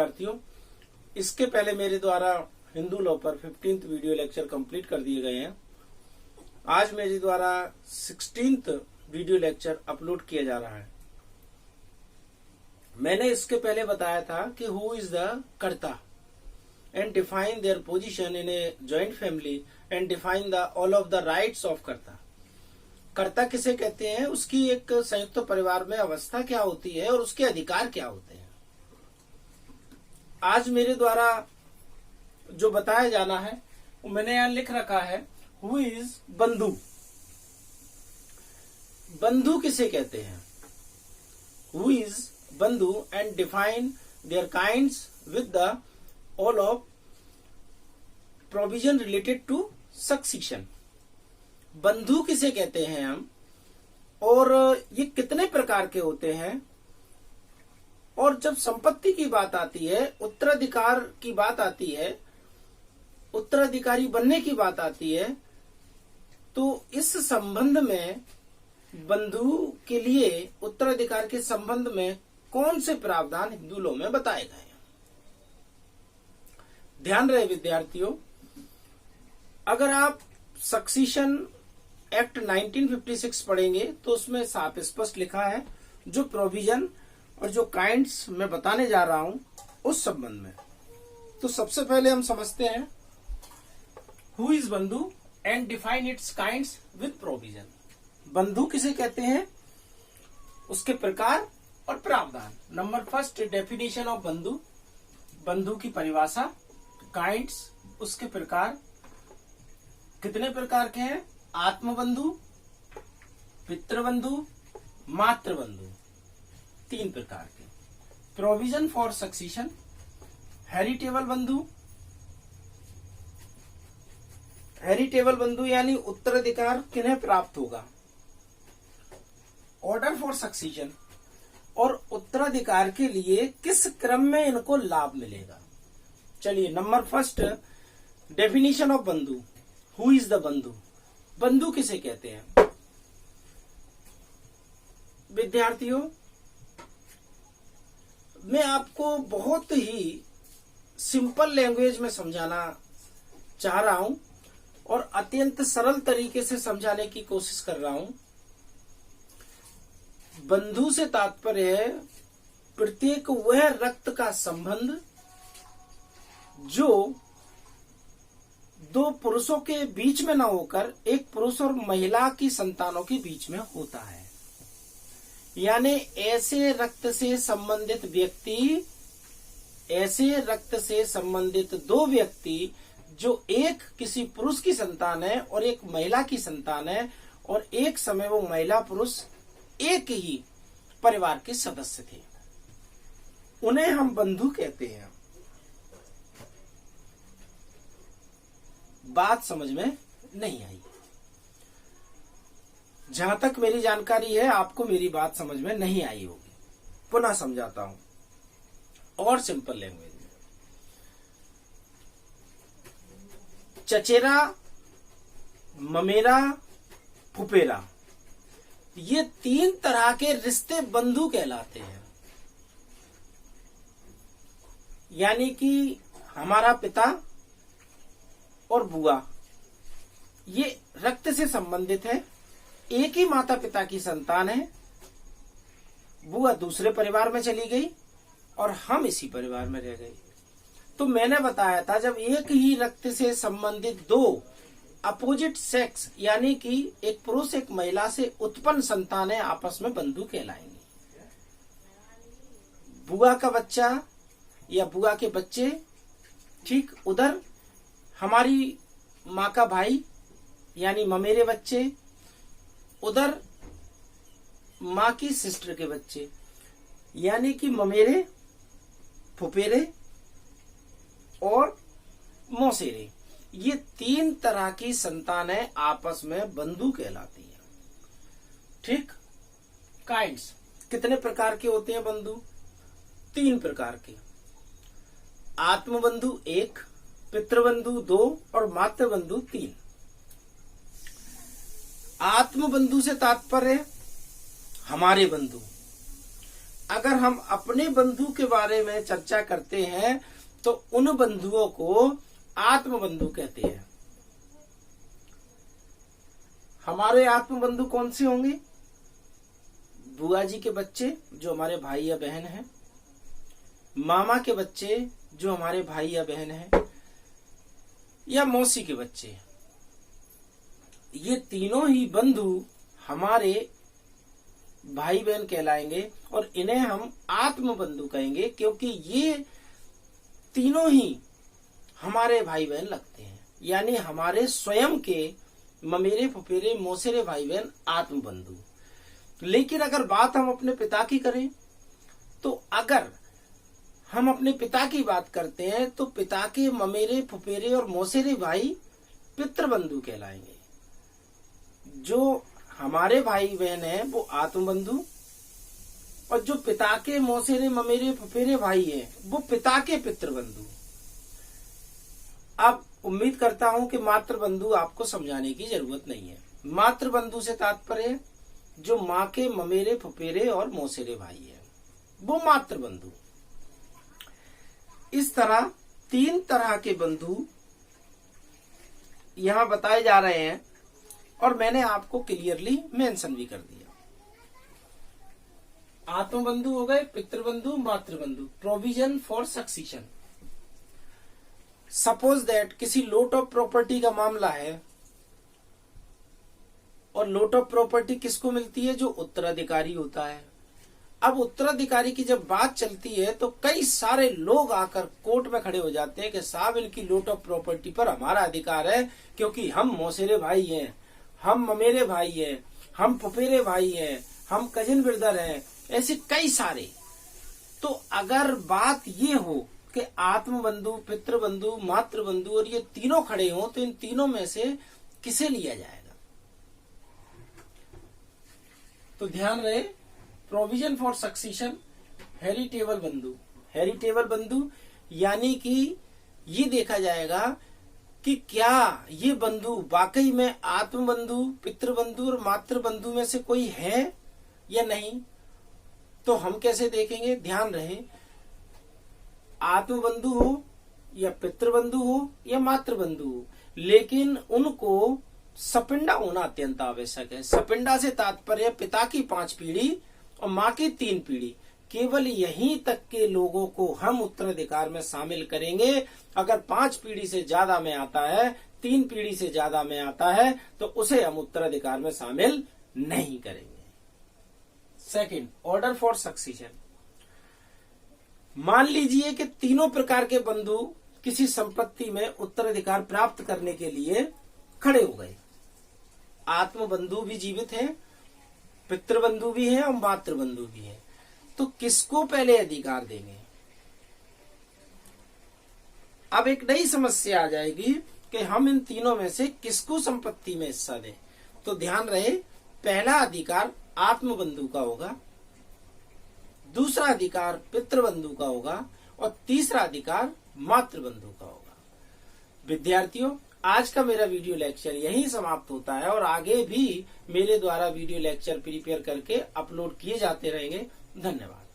विद्यार्थियों, इसके पहले मेरे द्वारा हिंदू लॉ पर 15th वीडियो लेक्चर कंप्लीट कर दिए गए हैं। आज मेरे द्वारा 16th वीडियो लेक्चर अपलोड किया जा रहा है। मैंने इसके पहले बताया था कि हु इज द कर्ता and define their position in a joint family and define the all of the rights of कर्ता। कर्ता किसे कहते हैं, उसकी एक संयुक्त परिवार में अवस्था क्या होती है और उसके अधिकार क्या होते हैं। आज मेरे द्वारा जो बताया जाना है वो मैंने यहां लिख रखा है, हु इज बंधु। बंधु किसे कहते हैं, हु इज बंधु and define their kinds with the all of provision related to succession. बंधु किसे कहते हैं हम, और ये कितने प्रकार के होते हैं, और जब संपत्ति की बात आती है, उत्तराधिकार की बात आती है, उत्तराधिकारी बनने की बात आती है, तो इस संबंध में बंधु के लिए उत्तराधिकार के संबंध में कौन से प्रावधान हिंदू लॉ में बताए गए हैं। ध्यान रहे विद्यार्थियों, अगर आप सक्सीशन एक्ट 1956 पढ़ेंगे तो उसमें साफ स्पष्ट लिखा है जो प्रोविजन और जो काइंड्स मैं बताने जा रहा हूं उस संबंध में। तो सबसे पहले हम समझते हैं हु इज बंधु and define it's kinds with provision. बंधु किसे कहते हैं, उसके प्रकार और प्रावधान। नंबर फर्स्ट, डेफिनेशन ऑफ बंधु। बंधु की परिभाषा, काइंड्स उसके प्रकार। कितने प्रकार के हैं, आत्मबंधु, पितृबंधु, मातृबंधु, 3 प्रकार के। प्रोविजन फॉर सक्सीशन, हेरिटेबल बंधु। हेरिटेबल बंधु यानी उत्तराधिकार किन्हें प्राप्त होगा। ऑर्डर फॉर सक्सीशन, और उत्तराधिकार के लिए किस क्रम में इनको लाभ मिलेगा। चलिए, नंबर फर्स्ट, डेफिनेशन ऑफ बंधु। हु इज द बंधु। बंधु किसे कहते हैं विद्यार्थियों, मैं आपको बहुत ही सिंपल लैंग्वेज में समझाना चाह रहा हूं और अत्यंत सरल तरीके से समझाने की कोशिश कर रहा हूं। बंधु से तात्पर्य है प्रत्येक वह रक्त का संबंध जो दो पुरुषों के बीच में न होकर एक पुरुष और महिला की संतानों के बीच में होता है। यानी ऐसे रक्त से संबंधित व्यक्ति, ऐसे रक्त से संबंधित 2 व्यक्ति जो एक किसी पुरुष की संतान है और एक महिला की संतान है, और एक समय वो महिला पुरुष एक ही परिवार के सदस्य थे, उन्हें हम बंधु कहते हैं। बात समझ में नहीं आई। जहां तक मेरी जानकारी है आपको मेरी बात समझ में नहीं आई होगी। पुनः समझाता हूं और सिंपल लैंग्वेज में। चचेरा, ममेरा, फुफेरा, ये 3 तरह के रिश्ते बंधु कहलाते हैं। यानी कि हमारा पिता और बुआ ये रक्त से संबंधित है, एक ही माता पिता की संतान है। बुआ दूसरे परिवार में चली गई और हम इसी परिवार में रह गए। तो मैंने बताया था जब एक ही रक्त से संबंधित 2 अपोजिट सेक्स यानी कि एक पुरुष एक महिला से उत्पन्न संतानें आपस में बंधु कहलाएंगी। बुआ का बच्चा या बुआ के बच्चे, ठीक उधर हमारी माँ का भाई यानी ममेरे बच्चे, उधर माँ की सिस्टर के बच्चे यानी कि ममेरे, फुफेरे और मौसेरे। ये 3 तरह की संतानें आपस में बंधु कहलाती हैं। ठीक। काइंड्स, कितने प्रकार के होते हैं बंधु, 3 प्रकार के। आत्मबंधु 1, पितृबंधु 2 और मातृबंधु 3। आत्मबंधु से तात्पर्य हमारे बंधु, अगर हम अपने बंधु के बारे में चर्चा करते हैं तो उन बंधुओं को आत्म बंधु कहते हैं। हमारे आत्म बंधु कौन से होंगे? बुआ जी के बच्चे जो हमारे भाई या बहन हैं, मामा के बच्चे जो हमारे भाई या बहन हैं, या मौसी के बच्चे। ये तीनों ही बंधु हमारे भाई बहन कहलाएंगे और इन्हें हम आत्म बंधु कहेंगे, क्योंकि ये तीनों ही हमारे भाई बहन लगते हैं। यानी हमारे स्वयं के ममेरे फुफेरे मौसेरे भाई बहन आत्म बंधु। लेकिन अगर बात हम अपने पिता की करें तो अगर हम अपने पिता की बात करते हैं तो पिता के ममेरे फुफेरे और मौसेरे भाई पितृबंधु कहलाएंगे। जो हमारे भाई बहन हैं वो आत्म बंधु, और जो पिता के मौसेरे ममेरे फुफेरे भाई हैं वो पिता के पितृबंधु। अब उम्मीद करता हूं कि मातृ बंधु आपको समझाने की जरूरत नहीं है। मातृ बंधु से तात्पर्य जो माँ के ममेरे फुफेरे और मौसेरे भाई है वो मातृ बंधु। इस तरह 3 तरह के बंधु यहां बताए जा रहे हैं और मैंने आपको क्लियरली मेंशन भी कर दिया। आत्म बंधु हो गए, पितृबंधु, मातृबंधु। Provision for succession. Suppose that किसी लॉट ऑफ प्रॉपर्टी का मामला है और लॉट ऑफ प्रॉपर्टी किसको मिलती है? जो उत्तराधिकारी होता है। अब उत्तराधिकारी की जब बात चलती है तो कई सारे लोग आकर कोर्ट में खड़े हो जाते हैं कि साहब इनकी लॉट ऑफ प्रॉपर्टी पर हमारा अधिकार है, क्योंकि हम मौसेरे भाई हैं, हम ममेरे भाई हैं, हम फुफेरे भाई हैं, हम कजिन ब्रदर हैं, ऐसे कई सारे। तो अगर बात ये हो कि आत्म बंधु, पितृबंधु, मातृबंधु और ये तीनों खड़े हों तो इन तीनों में से किसे लिया जाएगा? तो ध्यान रहे, प्रोविजन फॉर सक्सीशन हेरिटेबल बंधु। हेरिटेबल बंधु यानी कि ये देखा जाएगा कि क्या ये बंधु वाकई में आत्म बंधु, पितृबंधु और मातृबंधु में से कोई है या नहीं। तो हम कैसे देखेंगे? ध्यान रहे, आत्म बंधु हो या पितृबंधु हो या मातृबंधु हो, लेकिन उनको सपिंडा होना अत्यंत आवश्यक है। सपिंडा से तात्पर्य पिता की 5 पीढ़ी और माँ की 3 पीढ़ी। केवल यहीं तक के लोगों को हम उत्तराधिकार में शामिल करेंगे। अगर 5 पीढ़ी से ज्यादा में आता है, 3 पीढ़ी से ज्यादा में आता है, तो उसे हम उत्तराधिकार में शामिल नहीं करेंगे। Second, order for succession. मान लीजिए कि तीनों प्रकार के बंधु किसी संपत्ति में उत्तराधिकार प्राप्त करने के लिए खड़े हो गए। आत्म बंधु भी जीवित हैं, पितृबंधु भी हैं और मातृबंधु भी हैं। तो किसको पहले अधिकार देंगे? अब एक नई समस्या आ जाएगी कि हम इन तीनों में से किसको संपत्ति में हिस्सा दें। तो ध्यान रहे, पहला अधिकार आत्म बंधु का होगा, दूसरा अधिकार पितृबंधु का होगा और तीसरा अधिकार मातृबंधु का होगा। विद्यार्थियों, आज का मेरा वीडियो लेक्चर यहीं समाप्त होता है और आगे भी मेरे द्वारा वीडियो लेक्चर प्रिपेयर करके अपलोड किए जाते रहेंगे। धन्यवाद।